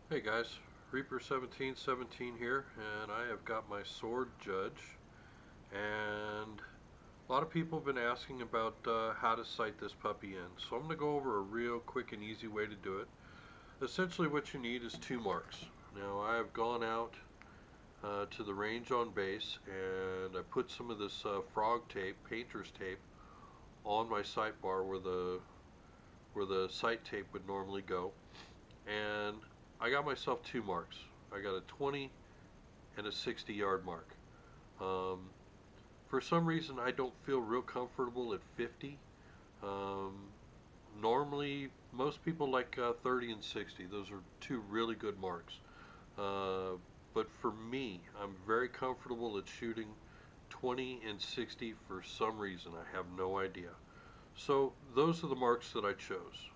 Hey guys, Reaper1717 here, and I have got my sword judge. And a lot of people have been asking about how to sight this puppy in. So I'm going to go over a real quick and easy way to do it. Essentially, what you need is two marks. Now, I have gone out to the range on base, and I put some of this frog tape, painter's tape, on my sight bar where the sight tape would normally go. And I got myself two marks. I got a 20 and a 60-yard mark. Um, for some reason, I don't feel real comfortable at 50. Um, normally, most people like 30 and 60. Those are two really good marks. Uh, but for me, I'm very comfortable at shooting 20 and 60 for some reason. I have no idea. So those are the marks that I chose.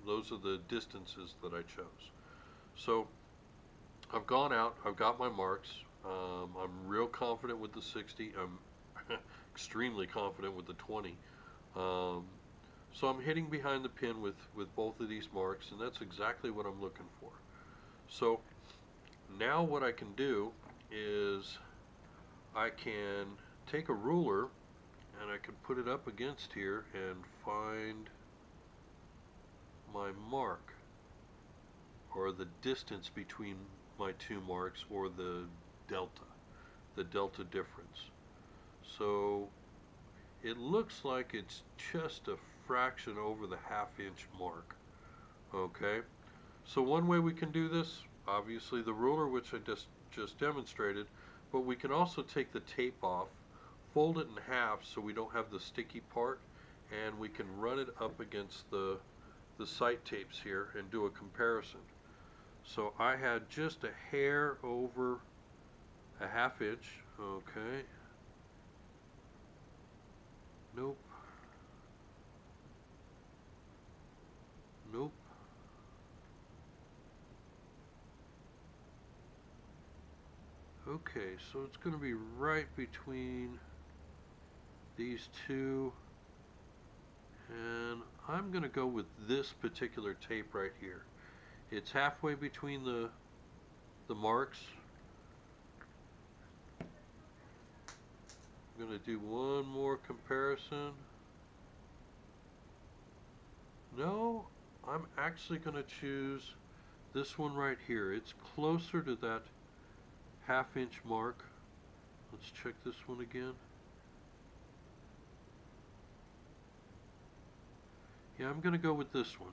Those are the distances that I chose. So I've gone out, I've got my marks. I'm real confident with the 60. I'm extremely confident with the 20. Um, so I'm hitting behind the pin with both of these marks, and that's exactly what I'm looking for. So now what I can do is I can take a ruler and I can put it up against here and find my mark, or the distance between my two marks, or the delta difference. So it looks like it's just a fraction over the half-inch mark. Okay, so one way we can do this, obviously the ruler, which I just demonstrated, but we can also take the tape off, fold it in half so we don't have the sticky part, and we can run it up against the sight tapes here and do a comparison. So I had just a hair over a half inch. Okay, nope, nope. Okay, so it's going to be right between these two, and I'm going to go with this particular tape right here. It's halfway between the marks. I'm going to do one more comparison. No, I'm actually going to choose this one right here. It's closer to that half-inch mark. Let's check this one again. Yeah, I'm going to go with this one.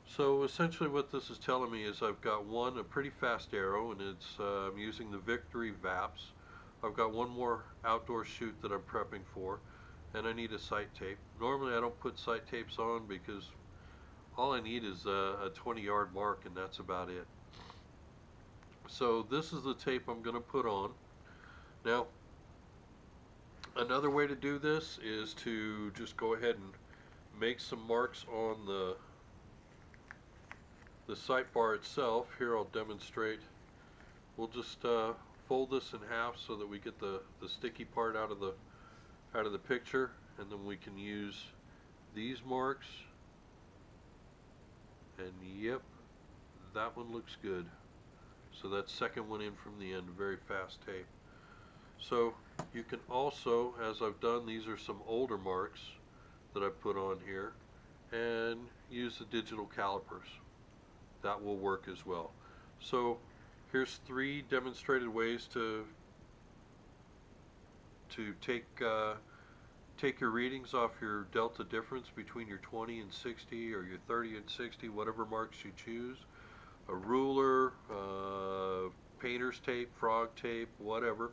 So essentially what this is telling me is I've got one, a pretty fast arrow, and I'm using the Victory VAPS. I've got one more outdoor shoot that I'm prepping for, and I need a sight tape. Normally I don't put sight tapes on because all I need is a 20-yard mark, and that's about it. So this is the tape I'm going to put on. Now, another way to do this is to just go ahead and make some marks on the sight bar itself. Here I'll demonstrate. We'll just fold this in half so that we get the sticky part out of the picture, and then we can use these marks. And yep, that one looks good. So that second one in from the end, very fast tape. So you can also, as I've done, these are some older marks that I've put on here, and use the digital calipers. That will work as well. So here's three demonstrated ways to take your readings off your delta difference between your 20 and 60, or your 30 and 60, whatever marks you choose. A ruler, painter's tape, frog tape, whatever.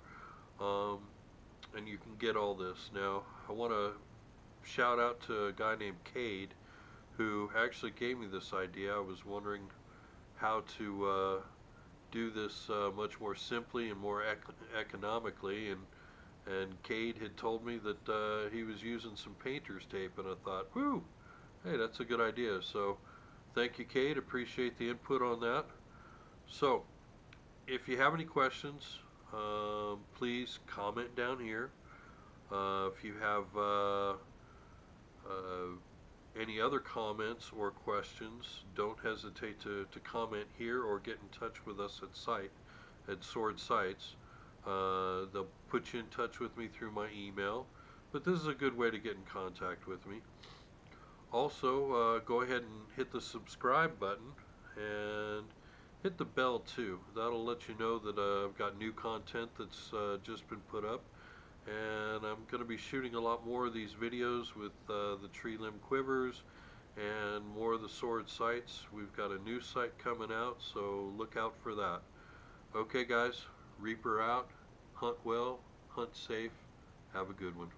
And you can get all this. Now, I want to shout out to a guy named Cade, who actually gave me this idea. I was wondering how to do this much more simply and more economically, and Cade had told me that he was using some painter's tape, and I thought, whew, hey, that's a good idea. So thank you, Cade. Appreciate the input on that. So if you have any questions, please comment down here. If you have any other comments or questions, don't hesitate to comment here or get in touch with us at Sword Sights. They'll put you in touch with me through my email, but this is a good way to get in contact with me. Also, go ahead and hit the subscribe button and hit the bell too. That'll let you know that I've got new content that's just been put up, and I'm going to be shooting a lot more of these videos with the tree limb quivers and more of the sword sights. We've got a new sight coming out, so look out for that. Okay guys, Reaper out, hunt well, hunt safe, have a good one.